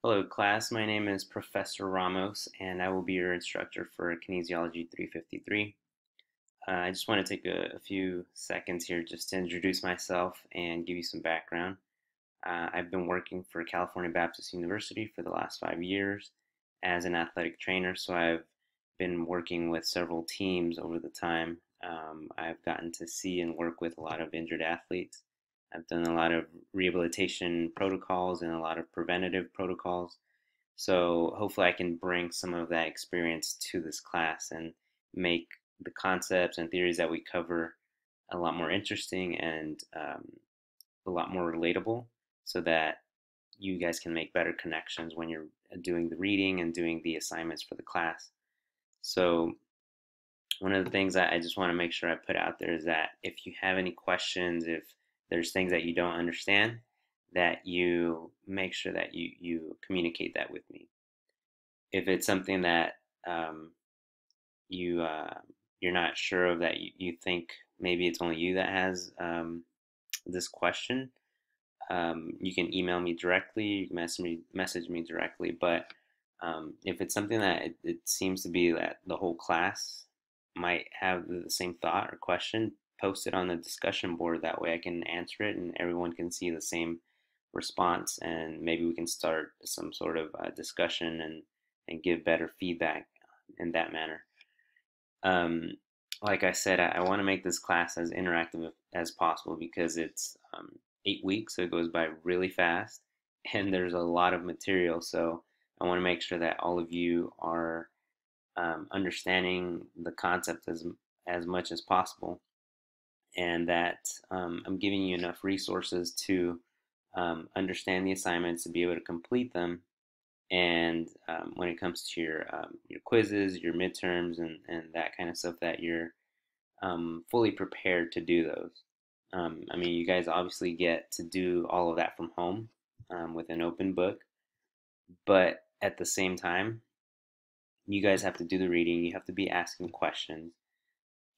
Hello, class. My name is Professor Ramos, and I will be your instructor for Kinesiology 353. I just want to take a few seconds here just to introduce myself and give you some background. I've been working for California Baptist University for the last 5 years as an athletic trainer, so I've been working with several teams over the time. I've gotten to see and work with a lot of injured athletes. I've done a lot of rehabilitation protocols and a lot of preventative protocols. So hopefully I can bring some of that experience to this class and make the concepts and theories that we cover a lot more interesting and a lot more relatable so that you guys can make better connections when you're doing the reading and doing the assignments for the class. So one of the things that I just want to make sure I put out there is that if you have any questions, if there's things that you don't understand, that you make sure that you communicate that with me. If it's something that um, you're not sure of, that you think maybe it's only you that has this question, you can email me directly. You can message me directly. But if it's something that it seems to be that the whole class might have the same thought or question, post it on the discussion board. That way I can answer it and everyone can see the same response, and maybe we can start some sort of discussion and give better feedback in that manner. Um, like I said, I want to make this class as interactive as possible because it's 8 weeks, so it goes by really fast, and there's a lot of material. So I want to make sure that all of you are understanding the concept as much as possible, and that I'm giving you enough resources to understand the assignments to be able to complete them. And when it comes to your quizzes, your midterms, and that kind of stuff, that you're fully prepared to do those. I mean, you guys obviously get to do all of that from home with an open book, but at the same time, you guys have to do the reading. You have to be asking questions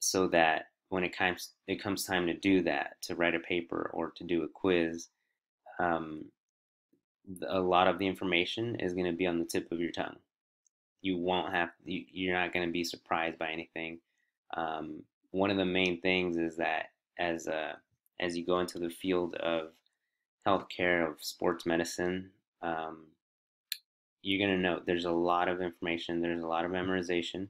so that when it comes time to do that, to write a paper or to do a quiz, um, a lot of the information is going to be on the tip of your tongue. You're not going to be surprised by anything. One of the main things is that as you go into the field of healthcare, of sports medicine, um, you're going to know there's a lot of information, there's a lot of memorization.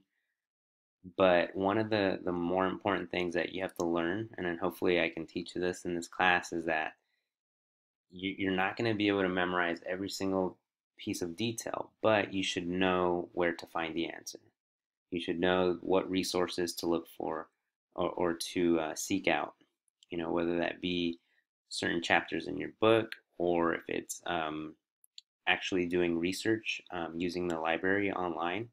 But one of the more important things that you have to learn, and then hopefully I can teach you this in this class, is that you're not going to be able to memorize every single piece of detail, but you should know where to find the answer. You should know what resources to look for, or to seek out, whether that be certain chapters in your book, or if it's actually doing research using the library online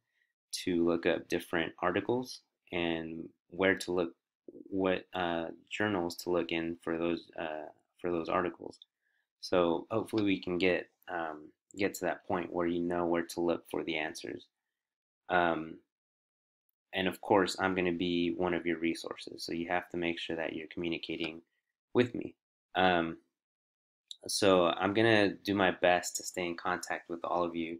to look up different articles and where to look, what journals to look in for those articles. So hopefully we can get to that point where you know where to look for the answers. Um, and of course, I'm going to be one of your resources. So you have to make sure that you're communicating with me. Um, so I'm going to do my best to stay in contact with all of you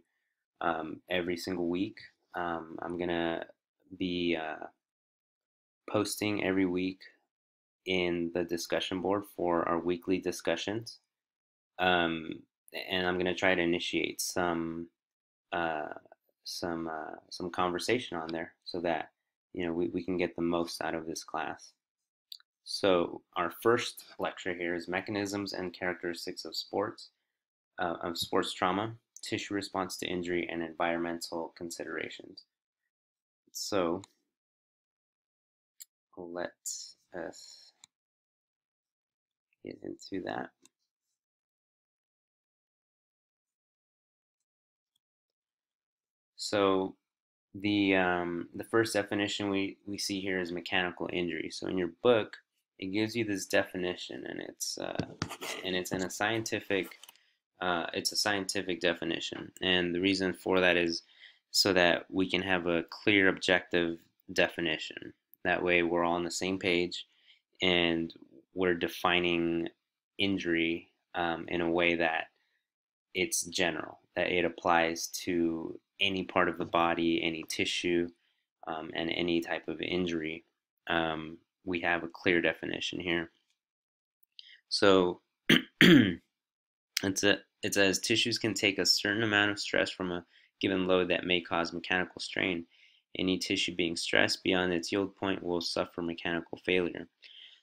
every single week. I'm going to be posting every week in the discussion board for our weekly discussions. Um, and I'm going to try to initiate uh, some conversation on there so that we can get the most out of this class. So our first lecture here is mechanisms and characteristics of sports trauma, tissue response to injury, and environmental considerations. So let us get into that. So the first definition we see here is mechanical injury. So in your book, it gives you this definition, and it's a scientific definition, and the reason for that is so that we can have a clear, objective definition. That way, we're all on the same page, and we're defining injury in a way that it's general, that it applies to any part of the body, any tissue, and any type of injury. We have a clear definition here. So it says tissues can take a certain amount of stress from a given load that may cause mechanical strain. Any tissue being stressed beyond its yield point will suffer mechanical failure.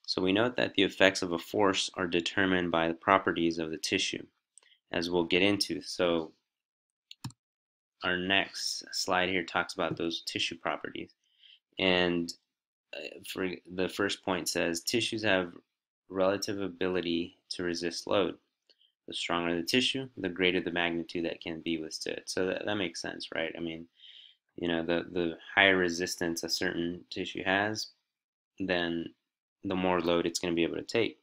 So we note that the effects of a force are determined by the properties of the tissue, as we'll get into. So our next slide here talks about those tissue properties. And for the first point says tissues have relative ability to resist load. The stronger the tissue, the greater the magnitude that can be withstood. So that makes sense, right? I mean, the higher resistance a certain tissue has, then the more load it's going to be able to take.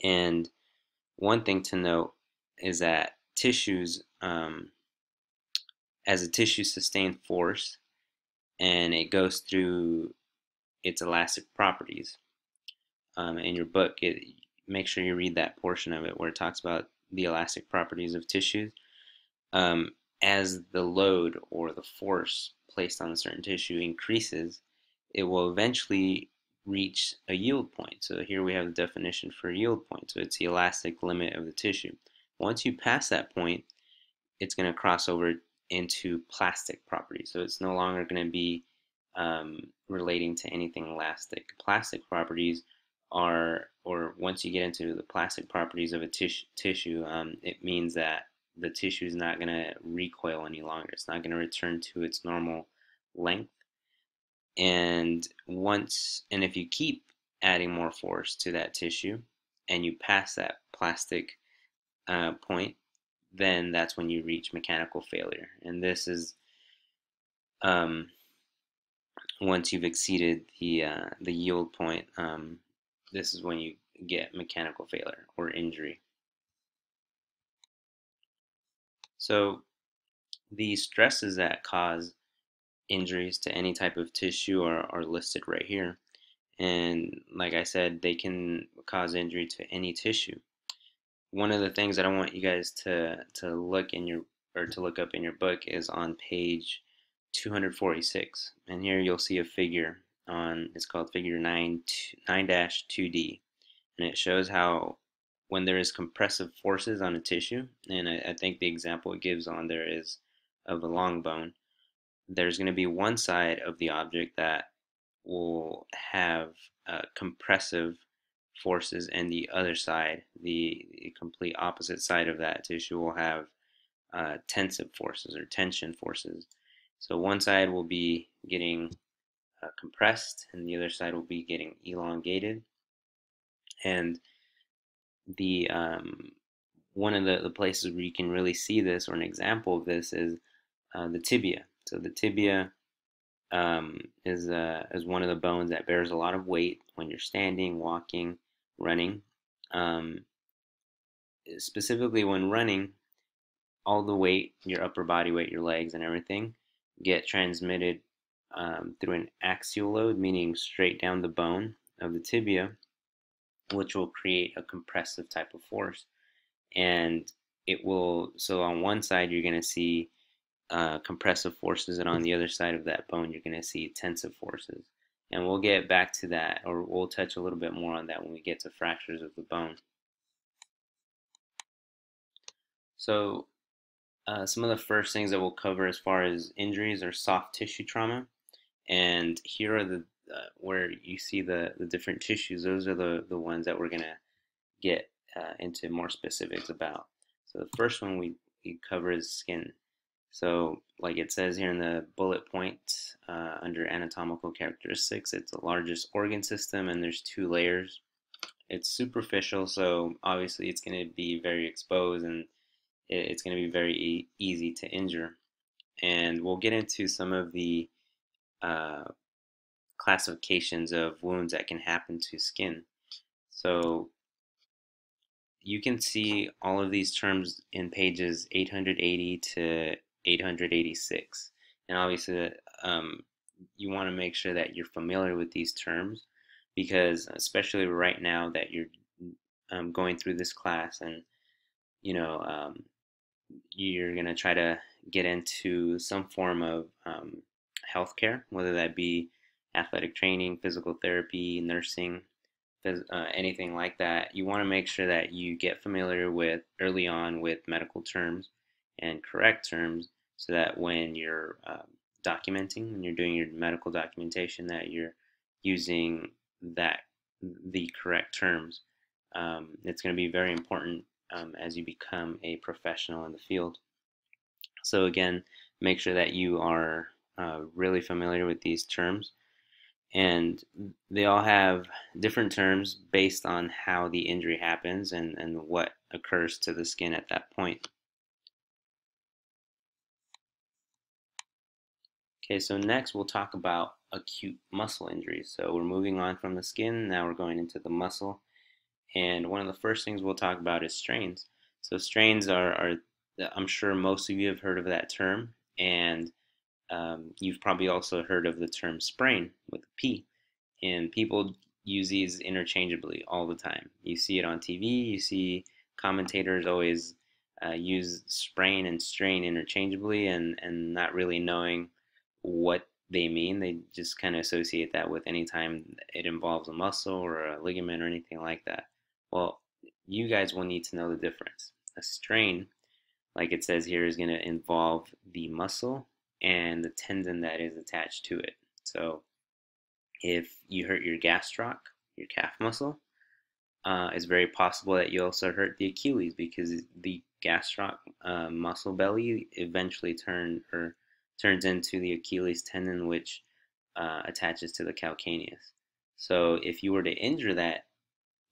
And one thing to note is that tissues, as a tissue sustains force and it goes through its elastic properties. In your book, make sure you read that portion of it where it talks about the elastic properties of tissues. As the load or the force placed on a certain tissue increases, it will eventually reach a yield point. So here we have the definition for yield point. So it's the elastic limit of the tissue. Once you pass that point, it's going to cross over into plastic properties. So it's no longer going to be relating to anything elastic. Plastic properties are, or once you get into the plastic properties of a tissue, it means that the tissue is not going to recoil any longer. It's not going to return to its normal length. And if you keep adding more force to that tissue and you pass that plastic point, then that's when you reach mechanical failure. And this is once you've exceeded the yield point, this is when you get mechanical failure or injury. So the stresses that cause injuries to any type of tissue are listed right here. And like I said, they can cause injury to any tissue. One of the things that I want you guys to look in your to look up in your book is on page 246, and here you'll see a figure it's called figure 9-2D, and it shows how when there is compressive forces on a tissue, and I think the example it gives on there is of a long bone, there's going to be one side of the object that will have compressive forces, and the other side, the complete opposite side of that tissue, will have tensive forces or tension forces. So one side will be getting compressed and the other side will be getting elongated. And the one of the places where you can really see this, or an example of this, is the tibia. So the tibia is one of the bones that bears a lot of weight when you're standing, walking, running. Specifically when running, all the weight, your upper body weight, your legs and everything, get transmitted through an axial load, meaning straight down the bone of the tibia, which will create a compressive type of force. And it will, so on one side you're going to see compressive forces, and on the other side of that bone you're going to see tensive forces. And we'll get back to that, or we'll touch a little bit more on that when we get to fractures of the bone. So some of the first things that we'll cover as far as injuries are soft tissue trauma. And here are the where you see the different tissues. Those are the ones that we're going to get into more specifics about. So the first one we cover is skin. So like it says here in the bullet point under anatomical characteristics, it's the largest organ system and there's 2 layers. It's superficial, so obviously it's going to be very exposed and it's going to be very easy to injure. And we'll get into some of the classifications of wounds that can happen to skin. So you can see all of these terms in pages 880 to 886. And obviously you want to make sure that you're familiar with these terms, because especially right now that you're going through this class, and you're going to try to get into some form of healthcare, whether that be athletic training, physical therapy, nursing, anything like that. You want to make sure that you get familiar with early on with medical terms and correct terms, so that when you're documenting, when you're doing your medical documentation, that you're using that the correct terms. It's going to be very important as you become a professional in the field. So again, make sure that you are really familiar with these terms, and they all have different terms based on how the injury happens and what occurs to the skin at that point. Okay, so next we'll talk about acute muscle injuries. So we're moving on from the skin, now we're going into the muscle. And one of the first things we'll talk about is strains. So strains are I'm sure most of you have heard of that term, and you've probably also heard of the term sprain with a P. And people use these interchangeably all the time. You see it on TV, you see commentators always use sprain and strain interchangeably, and not really knowing what they mean. They just kind of associate that with any time it involves a muscle or a ligament or anything like that. Well, you guys will need to know the difference. A strain, like it says here, is going to involve the muscle and the tendon that is attached to it. So if you hurt your gastroc, your calf muscle, it's very possible that you also hurt the Achilles, because the gastroc muscle belly eventually turns into the Achilles tendon, which attaches to the calcaneus. So if you were to injure that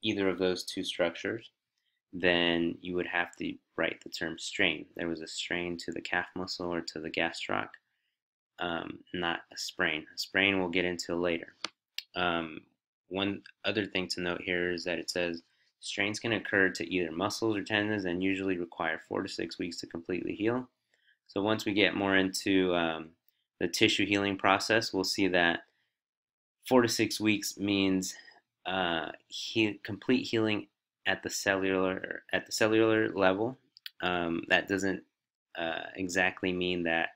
either of those two structures, then you would have to write the term strain. There was a strain to the calf muscle or to the gastroc, not a sprain. A sprain we'll get into later. One other thing to note here is that it says strains can occur to either muscles or tendons and usually require 4 to 6 weeks to completely heal. So once we get more into the tissue healing process, we'll see that 4 to 6 weeks means complete healing at the cellular level. That doesn't exactly mean that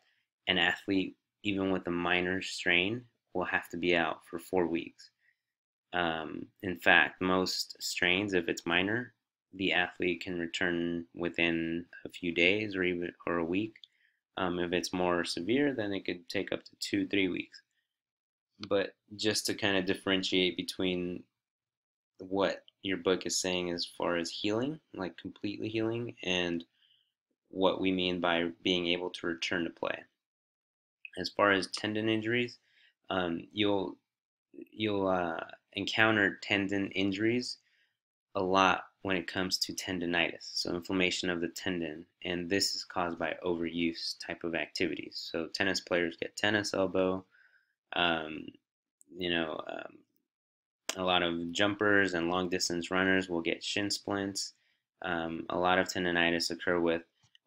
an athlete, even with a minor strain, will have to be out for 4 weeks. In fact, most strains, if it's minor, the athlete can return within a few days or a week. If it's more severe, then it could take up to 2-3 weeks. But just to kind of differentiate between what your book is saying as far as healing, like completely healing, and what we mean by being able to return to play. As far as tendon injuries, you'll encounter tendon injuries a lot when it comes to tendonitis, so inflammation of the tendon, and this is caused by overuse type of activities. So tennis players get tennis elbow, um, a lot of jumpers and long distance runners will get shin splints. A lot of tendonitis occur with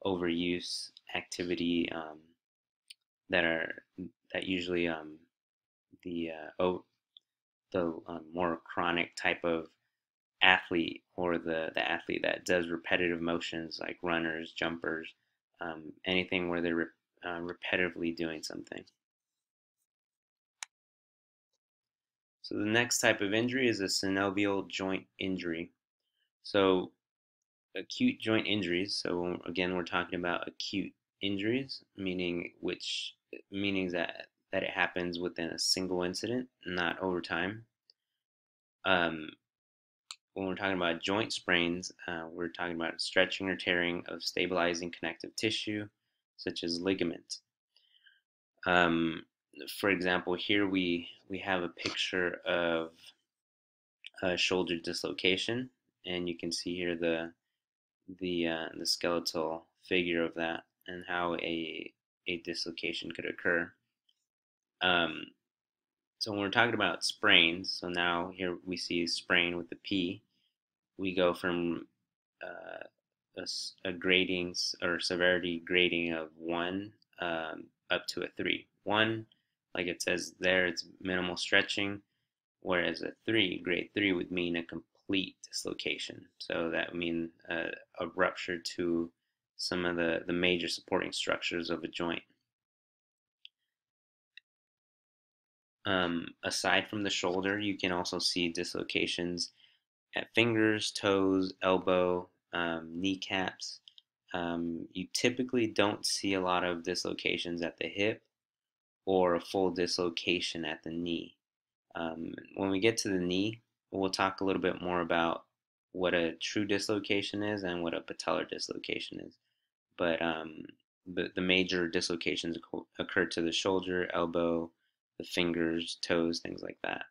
overuse activity, that usually the more chronic type of athlete, or the athlete that does repetitive motions like runners, jumpers, anything where they're repetitively doing something. So the next type of injury is a synovial joint injury. So acute joint injuries. So again, we're talking about acute injuries, meaning that it happens within a single incident, not over time. When we're talking about joint sprains, we're talking about stretching or tearing of stabilizing connective tissue, such as ligaments. For example, here we have a picture of a shoulder dislocation, and you can see here the skeletal figure of that and how a dislocation could occur. So when we're talking about sprains, so now here we see sprain with the P, we go from a grading or severity grading of 1 up to a 3. 1, like it says there, it's minimal stretching, whereas a 3, grade 3, would mean a complete dislocation. So that would mean a rupture to some of the major supporting structures of a joint. Aside from the shoulder, you can also see dislocations at fingers, toes, elbow, kneecaps. You typically don't see a lot of dislocations at the hip or a full dislocation at the knee. When we get to the knee, we'll talk a little bit more about what a true dislocation is and what a patellar dislocation is. But the major dislocations occur to the shoulder, elbow, the fingers, toes, things like that.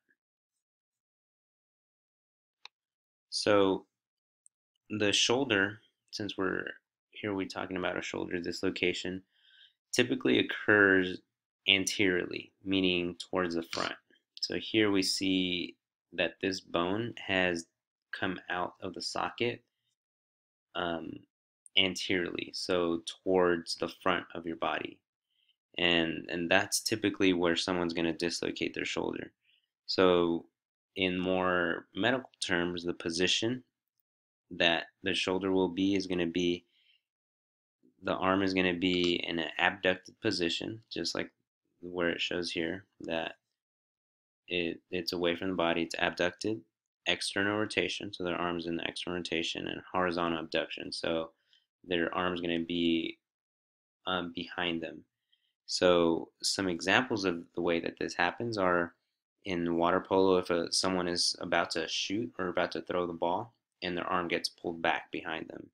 So the shoulder, since we're talking about a shoulder dislocation, typically occurs anteriorly, meaning towards the front. So here we see that this bone has come out of the socket um, anteriorly, so towards the front of your body. And that's typically where someone's going to dislocate their shoulder. So in more medical terms, the position that the shoulder will be is going to be the arm is going to be in an abducted position, just like where it shows here that it's away from the body, it's abducted, external rotation, so their arm's in the external rotation, and horizontal abduction, so their arm's going to be behind them. So some examples of the way that this happens are in water polo, if someone is about to shoot or about to throw the ball and their arm gets pulled back behind them.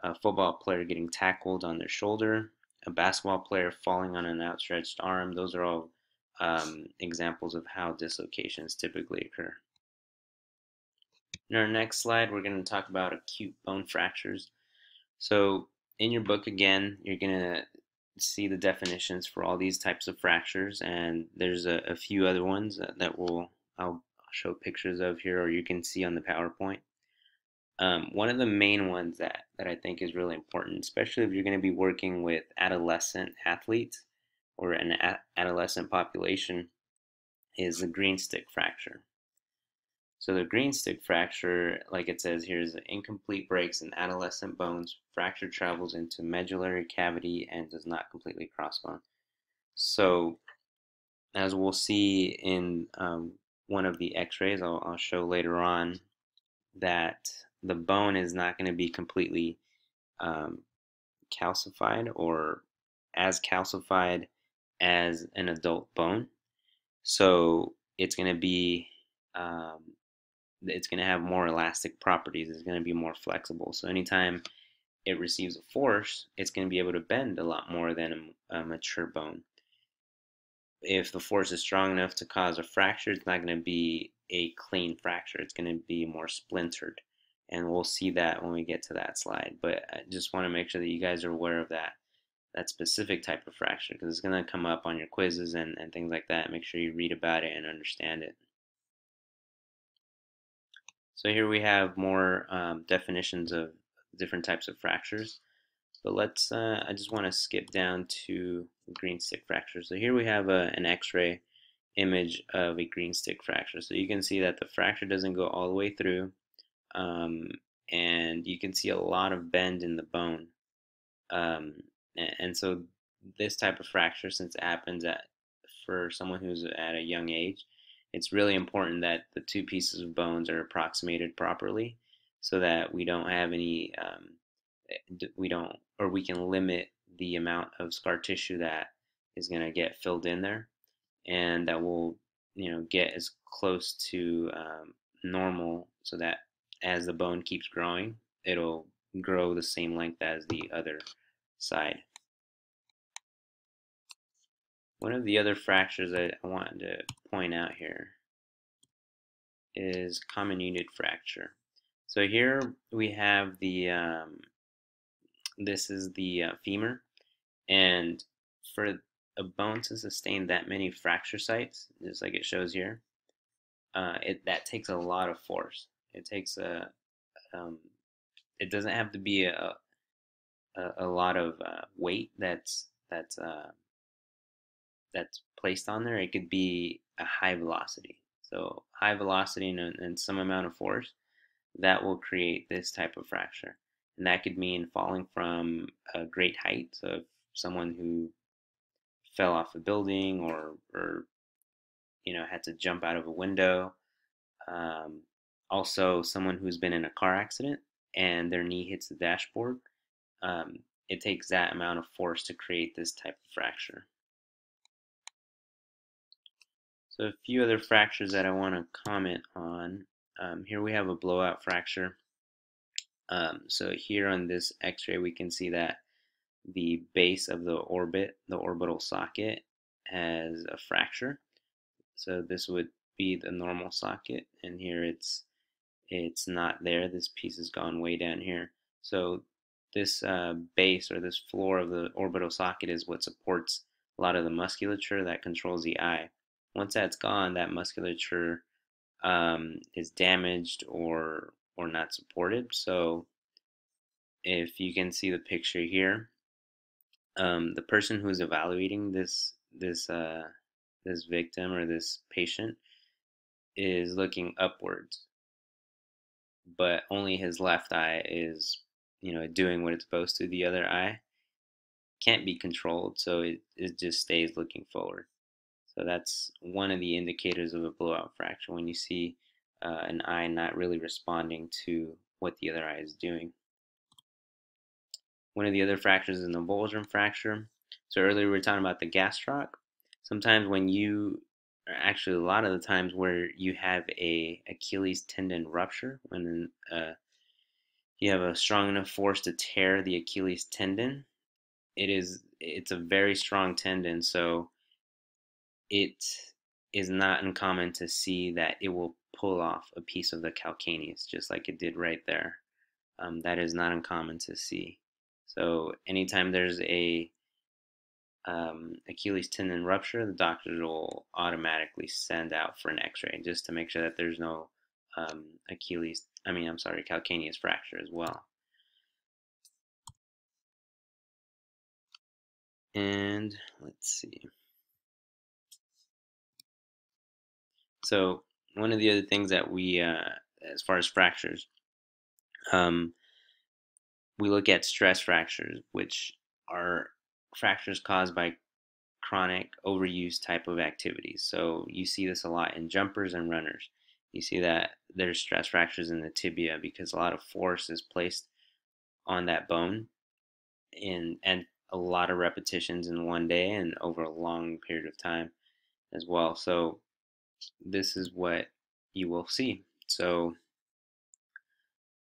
A football player getting tackled on their shoulder, a basketball player falling on an outstretched arm. Those are all examples of how dislocations typically occur. In our next slide, we're going to talk about acute bone fractures. So in your book, again, you're going to see the definitions for all these types of fractures, and there's a few other ones that I'll show pictures of here, or you can see on the PowerPoint. One of the main ones that I think is really important, especially if you're going to be working with adolescent athletes or an adolescent population, is the green stick fracture. So the green stick fracture, like it says here, is incomplete breaks in adolescent bones. Fracture travels into medullary cavity and does not completely cross bone. So as we'll see in one of the x-rays I'll show later on, that the bone is not going to be completely calcified or as calcified as an adult bone. So it's going to be it's going to have more elastic properties. It's going to be more flexible. So anytime it receives a force, it's going to be able to bend a lot more than a mature bone. If the force is strong enough to cause a fracture, it's not going to be a clean fracture. It's going to be more splintered. And we'll see that when we get to that slide. But I just want to make sure that you guys are aware of that specific type of fracture, because it's going to come up on your quizzes and things like that. Make sure you read about it and understand it. So here we have more definitions of different types of fractures. But I just want to skip down to green stick fracture. So here we have an x-ray image of a green stick fracture. So you can see that the fracture doesn't go all the way through, and you can see a lot of bend in the bone. And so this type of fracture, since it happens for someone who's at a young age, it's really important that the two pieces of bones are approximated properly, so that we don't have any we can limit the amount of scar tissue that is going to get filled in there, and that will get as close to normal, so that as the bone keeps growing, it'll grow the same length as the other side. One of the other fractures that I wanted to point out here is comminuted fracture. So here we have this is the femur, and for a bone to sustain that many fracture sites, just like it shows here, that takes a lot of force. It takes it doesn't have to be a lot of weight that's placed on there. It could be a high velocity. So high velocity and some amount of force, that will create this type of fracture. And that could mean falling from a great height, so if someone who fell off a building or had to jump out of a window. Um, Also, someone who's been in a car accident and their knee hits the dashboard, um, it takes that amount of force to create this type of fracture. So a few other fractures that I want to comment on. Here we have a blowout fracture. So here on this x-ray we can see that the base of the orbital socket, has a fracture. So this would be the normal socket, and here it's not there. This piece has gone way down here. So this base or this floor of the orbital socket is what supports a lot of the musculature that controls the eye. Once that's gone, that musculature is damaged or not supported. So if you can see the picture here, the person who's evaluating this victim or this patient is looking upwards, but only his left eye is, doing what it's supposed to. The other eye can't be controlled, so it just stays looking forward. So that's one of the indicators of a blowout fracture, when you see an eye not really responding to what the other eye is doing. One of the other fractures is an avulsion fracture. So earlier we were talking about the gastroc. Sometimes when you, or actually a lot of the times where you have a Achilles tendon rupture, when you have a strong enough force to tear the Achilles tendon, it's a very strong tendon, so it is not uncommon to see that it will pull off a piece of the calcaneus, just like it did right there. That is not uncommon to see. So anytime there's a Achilles tendon rupture, the doctors will automatically send out for an X-ray just to make sure that there's no calcaneus fracture as well. And let's see. So one of the other things that we, as far as fractures, um, we look at stress fractures, which are fractures caused by chronic overuse type of activities. So you see this a lot in jumpers and runners. You see that there's stress fractures in the tibia because a lot of force is placed on that bone and a lot of repetitions in one day and over a long period of time as well. So this is what you will see. So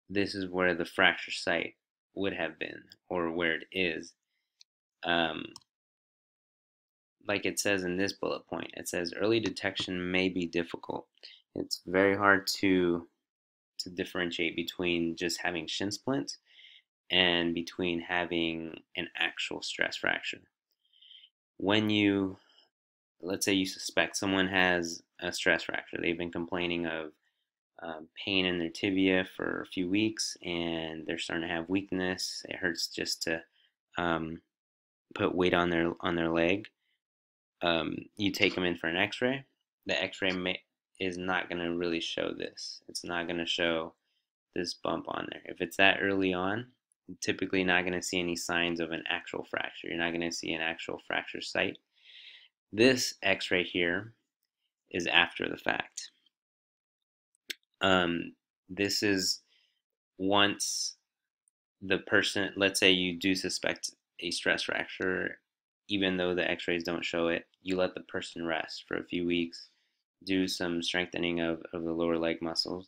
this is where the fracture site would have been, or where it is. Um, like it says in this bullet point, it says early detection may be difficult. It's very hard to differentiate between just having shin splints and between having an actual stress fracture. When you, let's say you suspect someone has a stress fracture, they've been complaining of pain in their tibia for a few weeks and they're starting to have weakness. It hurts just to um, put weight on their leg. You take them in for an X-ray. The X-ray is not going to really show this. It's not going to show this bump on there. If it's that early on, you're typically not going to see any signs of an actual fracture. You're not going to see an actual fracture site. This X-ray here is after the fact. This is once the person, let's say you do suspect a stress fracture, even though the x-rays don't show it, you let the person rest for a few weeks, do some strengthening of the lower leg muscles,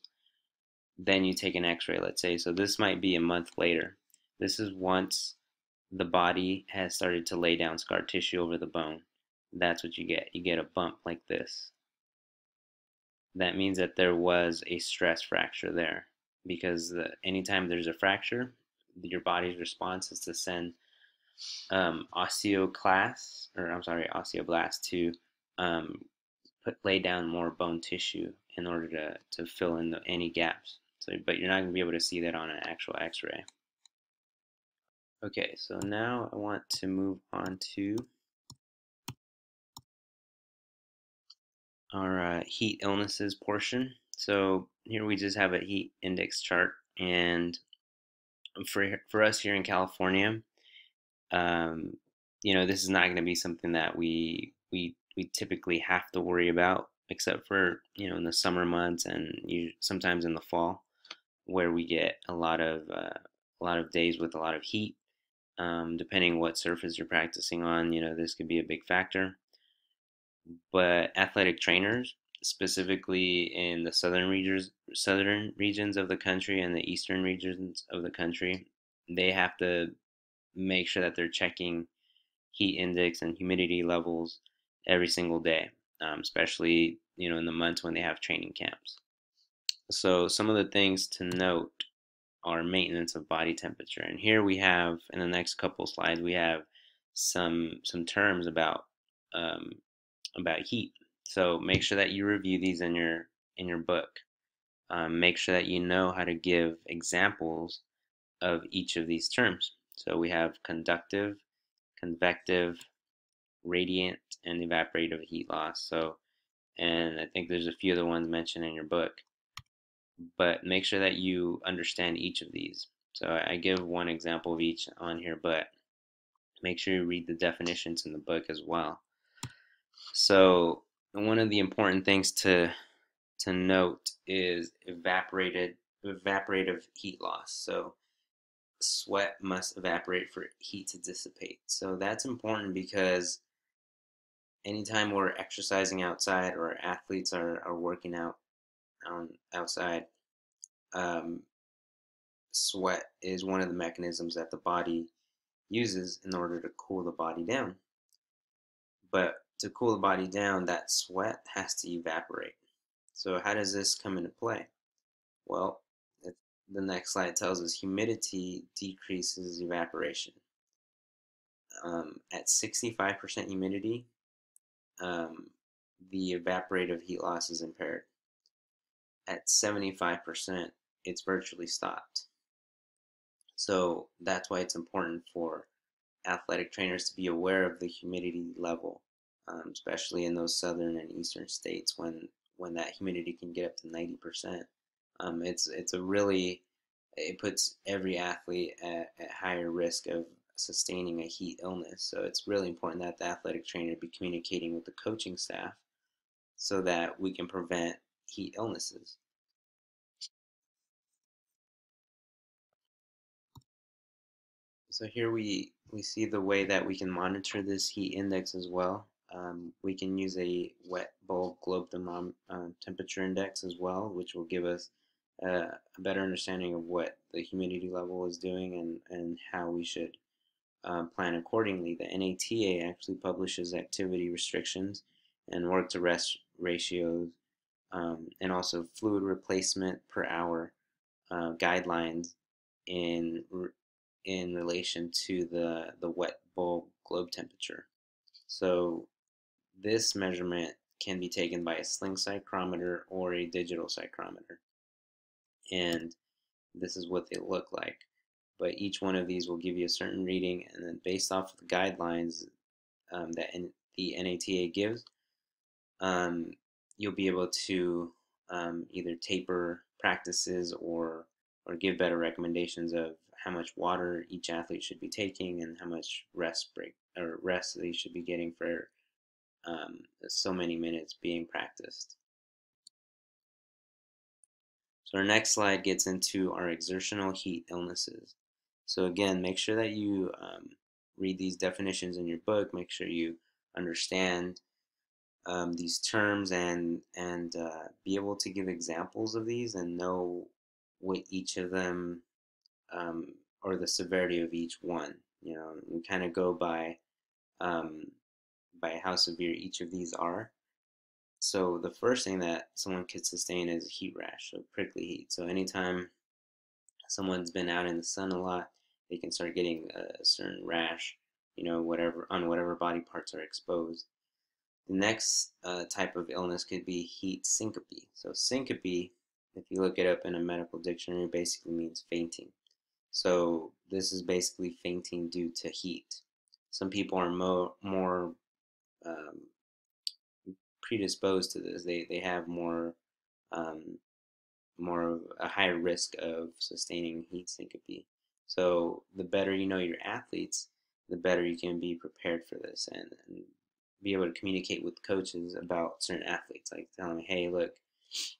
then you take an x-ray, let's say. So this might be a month later. This is once the body has started to lay down scar tissue over the bone. That's what you get. You get a bump like this. That means that there was a stress fracture there, because anytime there's a fracture, your body's response is to send osteoblast to lay down more bone tissue in order to fill in any gaps. So, but you're not going to be able to see that on an actual X-ray. Okay, so now I want to move on to our heat illnesses portion. So here we just have a heat index chart, and for us here in California, um, this is not going to be something that we typically have to worry about, except for in the summer months and sometimes in the fall, where we get a lot of days with a lot of heat. Depending what surface you're practicing on, this could be a big factor. But athletic trainers, specifically in the southern regions of the country and the eastern regions of the country, they have to make sure that they're checking heat index and humidity levels every single day, especially in the months when they have training camps. So some of the things to note are maintenance of body temperature, and here we have in the next couple slides we have some terms um, about heat. So make sure that you review these in your book. Make sure that you know how to give examples of each of these terms. So we have conductive, convective, radiant, and evaporative heat loss. So, and I think there's a few other ones mentioned in your book, but make sure that you understand each of these. So I give one example of each on here, but make sure you read the definitions in the book as well. So one of the important things to note is evaporative heat loss. So sweat must evaporate for heat to dissipate. So that's important because anytime we're exercising outside or athletes are working out outside, um, sweat is one of the mechanisms that the body uses in order to cool the body down. But to cool the body down, that sweat has to evaporate. So how does this come into play? Well, the next slide tells us humidity decreases evaporation. At 65% humidity, um, the evaporative heat loss is impaired. At 75%, it's virtually stopped. So that's why it's important for athletic trainers to be aware of the humidity level, especially in those southern and eastern states when that humidity can get up to 90%. It's a really it puts every athlete at higher risk of sustaining a heat illness. So it's really important that the athletic trainer be communicating with the coaching staff so that we can prevent heat illnesses. So here we see the way that we can monitor this heat index as well. We can use a wet bulb globe temperature index as well, which will give us a better understanding of what the humidity level is doing and how we should plan accordingly. The NATA actually publishes activity restrictions and work to rest ratios, and also fluid replacement per hour guidelines in in relation to the wet bulb globe temperature. So this measurement can be taken by a sling psychrometer or a digital psychrometer, and this is what they look like. But each one of these will give you a certain reading, and then based off of the guidelines that the NATA gives, um, you'll be able to either taper practices or give better recommendations of how much water each athlete should be taking and how much rest they should be getting for so many minutes being practiced. So our next slide gets into our exertional heat illnesses. So again, make sure that you read these definitions in your book. Make sure you understand these terms and be able to give examples of these and know what each of them um, or the severity of each one. We kind of go um, by how severe each of these are. So the first thing that someone could sustain is heat rash, so prickly heat. So anytime someone's been out in the sun a lot, they can start getting a certain rash, whatever body parts are exposed. The next type of illness could be heat syncope. So syncope, if you look it up in a medical dictionary, basically means fainting. So this is basically fainting due to heat. Some people are more um, predisposed to this. They have more um, more of a higher risk of sustaining heat syncope. So the better you know your athletes, the better you can be prepared for this, and be able to communicate with coaches about certain athletes, like telling them, hey, look,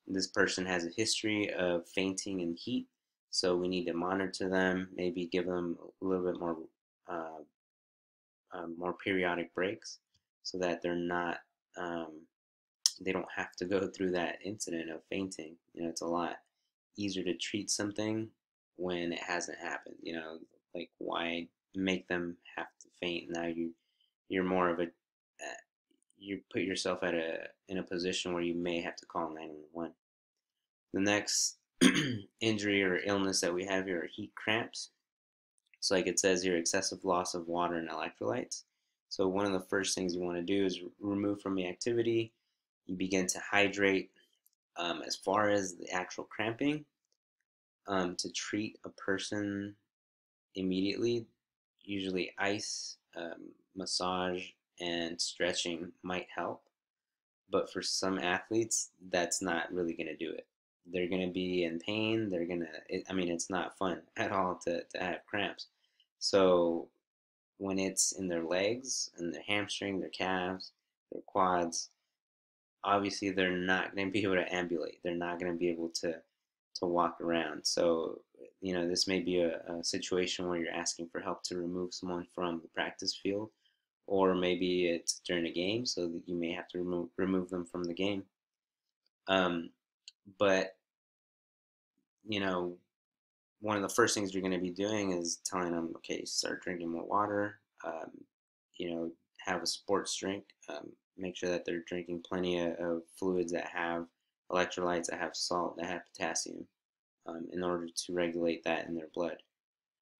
this person has a history of fainting in heat, so we need to monitor them, maybe give them a little bit uh, more periodic breaks, so that um, they don't have to go through that incident of fainting. It's a lot easier to treat something when it hasn't happened. Like, why make them have to faint? Now you're more of a you put yourself in a position where you may have to call 911. The next injury or illness that we have here are heat cramps. So, like it says here, excessive loss of water and electrolytes. So, one of the first things you want to do is remove from the activity. You begin to hydrate. As far as the actual cramping, to treat a person immediately, usually ice, massage, and stretching might help. But for some athletes, that's not really going to do it. They're going to be in pain. I mean, it's not fun at all to have cramps. So when it's in their legs and their hamstring, their calves, their quads, obviously they're not going to be able to ambulate. They're not going to be able to walk around. So, this may be a situation where you're asking for help to remove someone from the practice field, or maybe it's during a game, so that you may have to remove them from the game. Um, but you know, one of the first things you're going to be doing is telling them, okay, start drinking more water. Have a sports drink. Make sure that they're drinking plenty of fluids that have electrolytes, that have salt, that have potassium, in order to regulate that in their blood.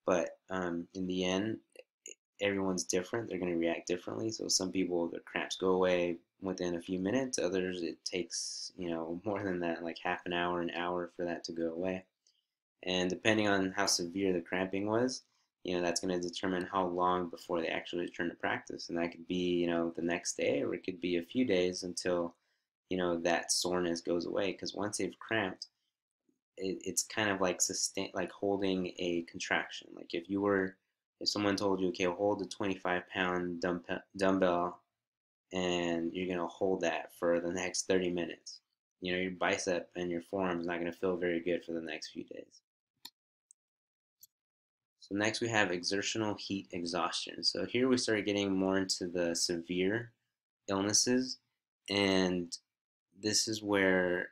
But in the end, everyone's different. They're going to react differently. So some people, their cramps go away within a few minutes. Others, it takes, more than that, like half an hour for that to go away. And depending on how severe the cramping was, that's going to determine how long before they actually return to practice. And that could be, the next day, or it could be a few days until, that soreness goes away. Because once they've cramped, it's kind of like like holding a contraction. Like if someone told you, okay, hold a 25-pound dumbbell, and you're gonna hold that for the next 30 minutes. Your bicep and your forearm is not gonna feel very good for the next few days. So next we have exertional heat exhaustion. So here we start getting more into the severe illnesses, and this is where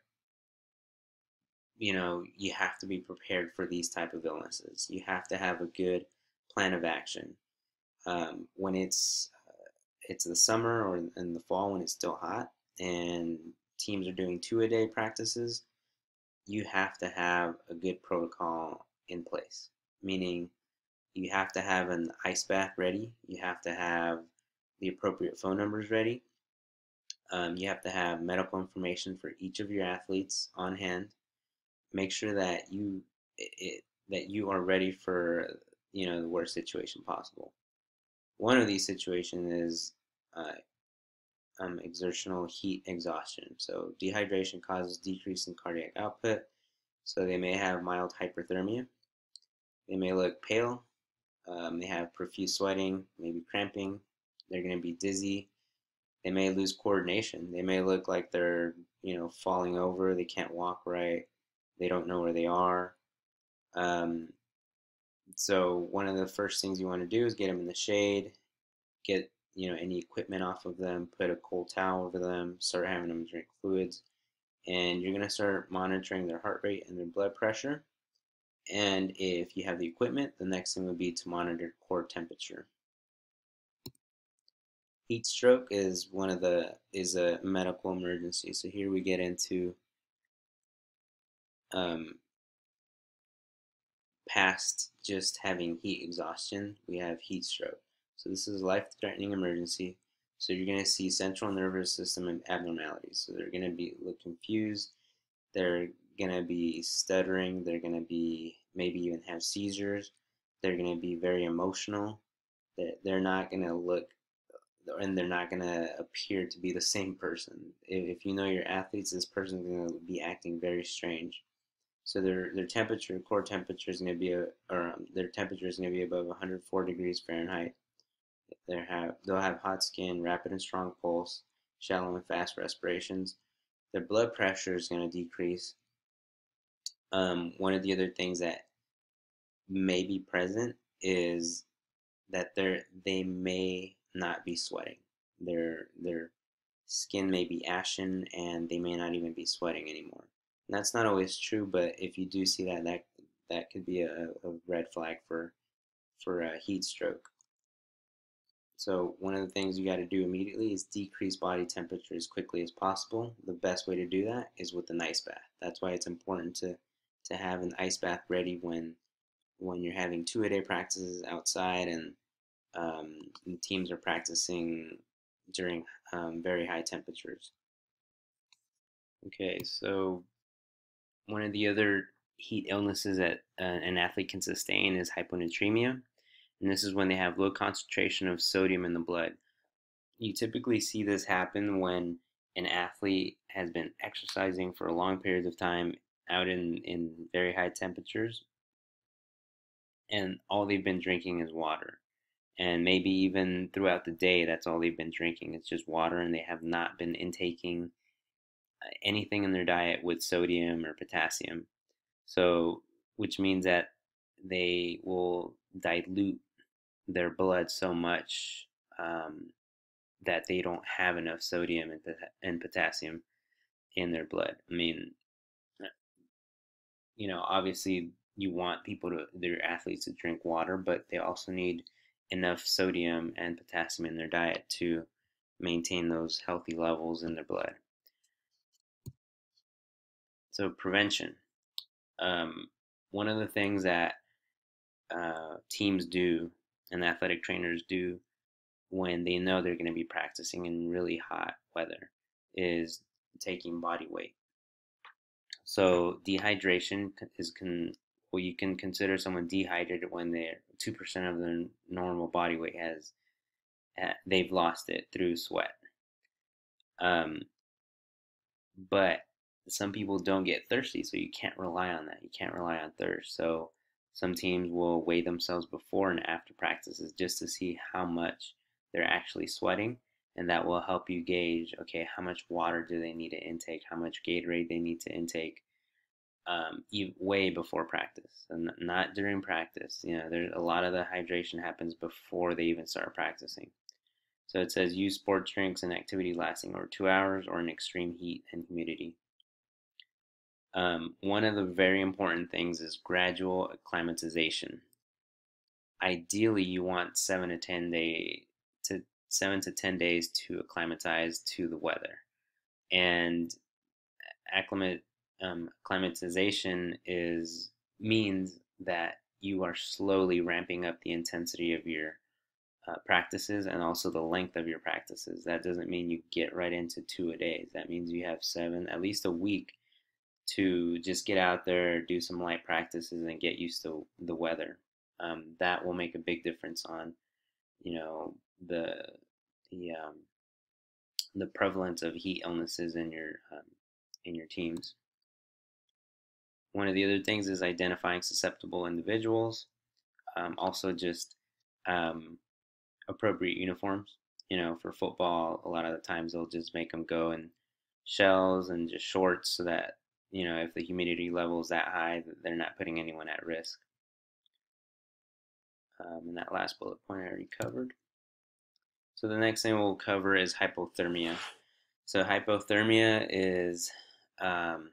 you have to be prepared for these type of illnesses. You have to have a good plan of action. When it's the summer or in the fall when it's still hot and teams are doing 2-a-day practices, you have to have a good protocol in place. Meaning, you have to have an ice bath ready. You have to have the appropriate phone numbers ready. You have to have medical information for each of your athletes on hand. Make sure that you are ready for the worst situation possible. One of these situations is exertional heat exhaustion. So dehydration causes decrease in cardiac output. So they may have mild hyperthermia. They may look pale. They have profuse sweating, maybe cramping. They're going to be dizzy. They may lose coordination. They may look like they're falling over. They can't walk right. They don't know where they are. Um, so one of the first things you want to do is get them in the shade, get any equipment off of them, put a cold towel over them, start having them drink fluids, and you're going to start monitoring their heart rate and their blood pressure. And if you have the equipment, the next thing would be to monitor core temperature. Heat stroke is a medical emergency. So here we get into um, past just having heat exhaustion, we have heat stroke. So this is a life-threatening emergency. So you're going to see central nervous system abnormalities. So they're going to look confused. They're going to be stuttering. They're going to be maybe even have seizures. They're going to be very emotional. They're not going to look, and they're not going to appear to be the same person. If you know your athletes, this person is going to be acting very strange. So their temperature, core temperature is going to be their temperature is going to be above 104 degrees Fahrenheit. They'll have hot skin, rapid and strong pulse, shallow and fast respirations. Their blood pressure is going to decrease. One of the other things that may be present is that they may not be sweating. Their skin may be ashen and they may not even be sweating anymore. And that's not always true, but if you do see that, that could be a red flag for a heat stroke. So one of the things you got to do immediately is decrease body temperature as quickly as possible. The best way to do that is with an ice bath. That's why it's important to have an ice bath ready when you're having 2-a-day practices outside and the teams are practicing during very high temperatures. Okay, so one of the other heat illnesses that an athlete can sustain is hyponatremia, and this is when they have low concentration of sodium in the blood. You typically see this happen when an athlete has been exercising for a long period of time out in very high temperatures, and all they've been drinking is water. And maybe even throughout the day, that's all they've been drinking. It's just water, and they have not been intaking anything in their diet with sodium or potassium. So, which means that they will dilute their blood so much that they don't have enough sodium and potassium in their blood. I mean, obviously you want their athletes to drink water, but they also need enough sodium and potassium in their diet to maintain those healthy levels in their blood. So prevention. One of the things that teams do and athletic trainers do when they know they're going to be practicing in really hot weather is taking body weight. So dehydration well, you can consider someone dehydrated when they're 2% of their normal body weight they've lost it through sweat. Um, but some people don't get thirsty, so you can't rely on that. You can't rely on thirst. So some teams will weigh themselves before and after practices just to see how much they're actually sweating, and that will help you gauge, okay, how much water do they need to intake, how much Gatorade they need to intake, way before practice, and not during practice. There's a lot of the hydration happens before they even start practicing. So it says use sports drinks and activity lasting over 2 hours or in extreme heat and humidity. One of the very important things is gradual acclimatization. Ideally, you want 7 to 10 days to acclimatize to the weather, and acclimatization means that you are slowly ramping up the intensity of your practices and also the length of your practices. That doesn't mean you get right into 2-a-days. That means you have at least a week to just get out there, do some light practices, and get used to the weather. That will make a big difference on, the the um, the prevalence of heat illnesses in your teams. One of the other things is identifying susceptible individuals. Also, just um, appropriate uniforms. For football, a lot of the times they'll just make them go in shells and just shorts so that, if the humidity level is that high, they're not putting anyone at risk. And that last bullet point I already covered. So the next thing we'll cover is hypothermia. So hypothermia is, hyperthermia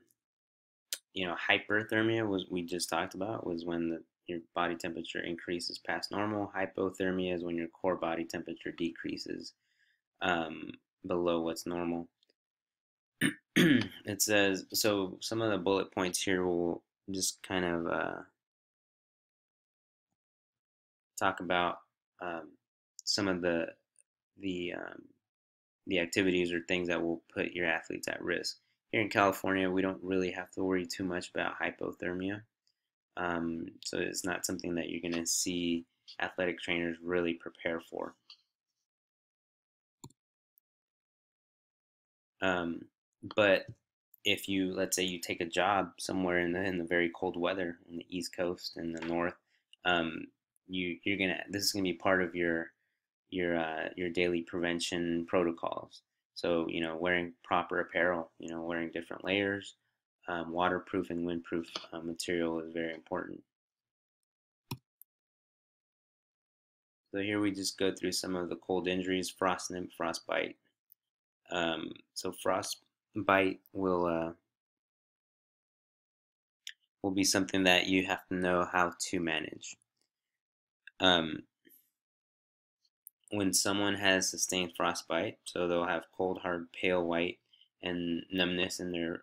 we just talked about was when your body temperature increases past normal. Hypothermia is when your core body temperature decreases below what's normal. It says, so some of the bullet points here will just kind of talk about some of the activities or things that will put your athletes at risk. Here in California, we don't really have to worry too much about hypothermia. So it's not something that you're going to see athletic trainers really prepare for. But if you, let's say you take a job somewhere in the very cold weather in the East Coast and the North, um, you're gonna this is gonna be part of your daily prevention protocols. So wearing proper apparel, wearing different layers, waterproof and windproof material is very important. So here we just go through some of the cold injuries: frostnip, frostbite. So frostbite will be something that you have to know how to manage. Um, when someone has sustained frostbite, so they'll have cold, hard, pale white, and numbness in their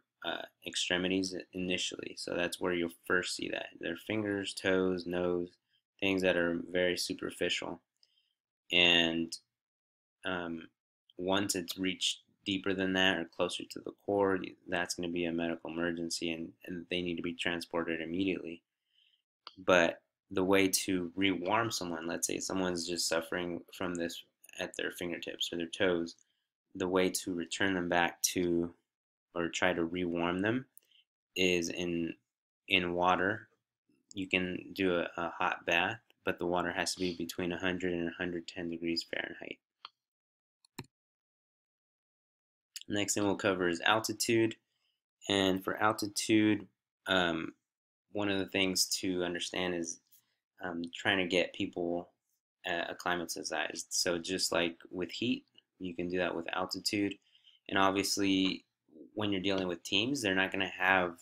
extremities initially. So that's where you'll first see that. Their fingers, toes, nose, things that are very superficial. And um, once it's reached deeper than that or closer to the core, that's going to be a medical emergency, and they need to be transported immediately. But the way to rewarm someone, let's say someone's just suffering from this at their fingertips or their toes, the way to return them back to or try to rewarm them is in water. You can do a hot bath, but the water has to be between 100 and 110 degrees Fahrenheit. Next thing we'll cover is altitude. And for altitude, um, one of the things to understand is trying to get people acclimatized. So just like with heat, you can do that with altitude. And obviously, when you're dealing with teams, they're not going to have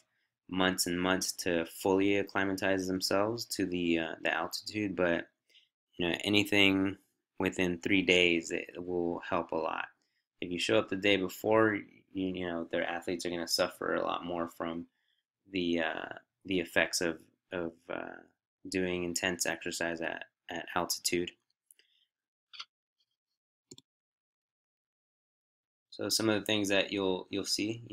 months and months to fully acclimatize themselves to the altitude. But anything within 3 days, it will help a lot. If you show up the day before, their athletes are going to suffer a lot more from the uh, the effects of doing intense exercise at altitude. So some of the things that you'll see,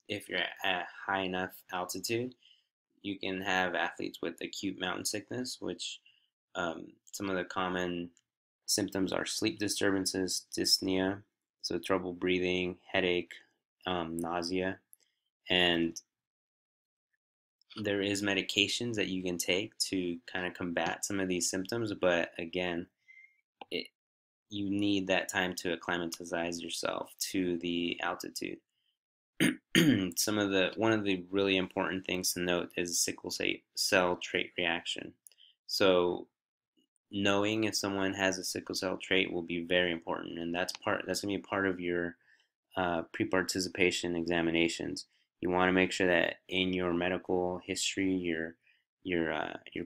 if you're at high enough altitude, you can have athletes with acute mountain sickness, which some of the common symptoms are sleep disturbances, dyspnea, so trouble breathing, headache, nausea, and there is medications that you can take to kind of combat some of these symptoms, but again, it, you need that time to acclimatize yourself to the altitude. One of the really important things to note is sickle cell trait reaction. So knowing if someone has a sickle cell trait will be very important, and that's gonna be part of your pre-participation examinations. You want to make sure that in your medical history, your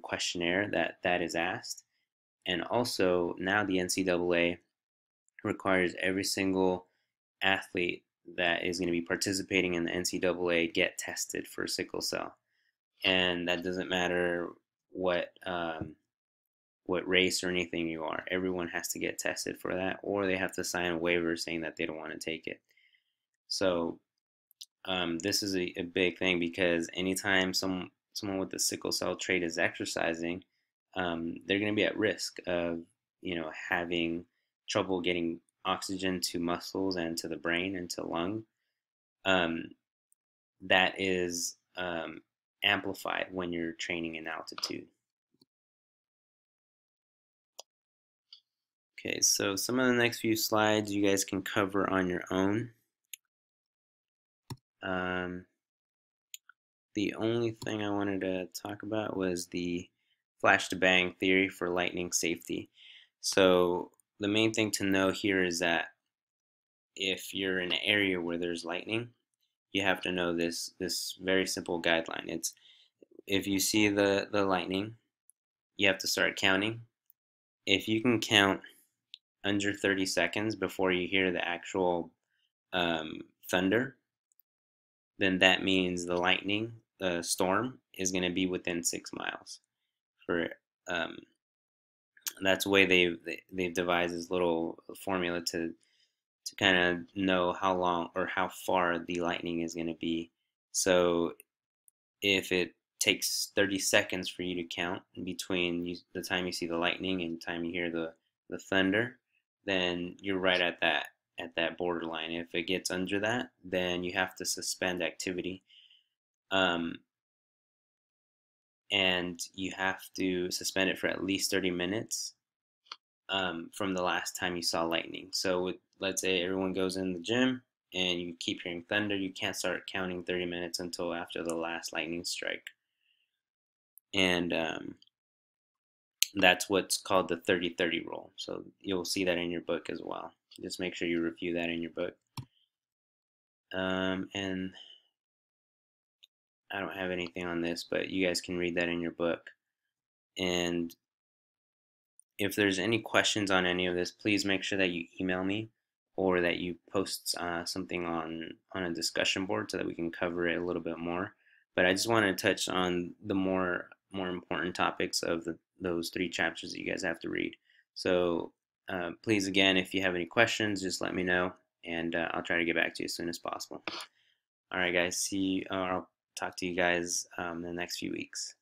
questionnaire, that is asked. And also now the NCAA requires every single athlete that is going to be participating in the NCAA get tested for sickle cell, and that doesn't matter what race or anything you are. Everyone has to get tested for that, or they have to sign a waiver saying that they don't want to take it. So this is a big thing because anytime someone with the sickle cell trait is exercising, they're going to be at risk of having trouble getting oxygen to muscles and to the brain and to lung. Um, that is amplified when you're training in altitude. Okay, so some of the next few slides you guys can cover on your own. The only thing I wanted to talk about was the flash to bang theory for lightning safety. So the main thing to know here is that if you're in an area where there's lightning, you have to know this very simple guideline. It's if you see the lightning, you have to start counting. If you can count under 30 seconds before you hear the actual thunder, then that means the lightning, the storm, is going to be within 6 miles. For that's the way they've devised this little formula to kind of know how long or how far the lightning is going to be. So if it takes 30 seconds for you to count between the time you see the lightning and the time you hear the thunder, then you're right at at that borderline. If it gets under that, then you have to suspend activity. Um, and you have to suspend it for at least 30 minutes from the last time you saw lightning. So let's say everyone goes in the gym and you keep hearing thunder, you can't start counting 30 minutes until after the last lightning strike. And that's what's called the 30-30 rule. So you'll see that in your book as well. Just make sure you review that in your book. And I don't have anything on this, but you guys can read that in your book. And if there's any questions on any of this, please make sure that you email me or that you post something on a discussion board so that we can cover it a little bit more. But I just want to touch on the more important topics of those 3 chapters that you guys have to read. So please, again, if you have any questions, just let me know, and I'll try to get back to you as soon as possible. All right, guys. I'll talk to you guys in the next few weeks.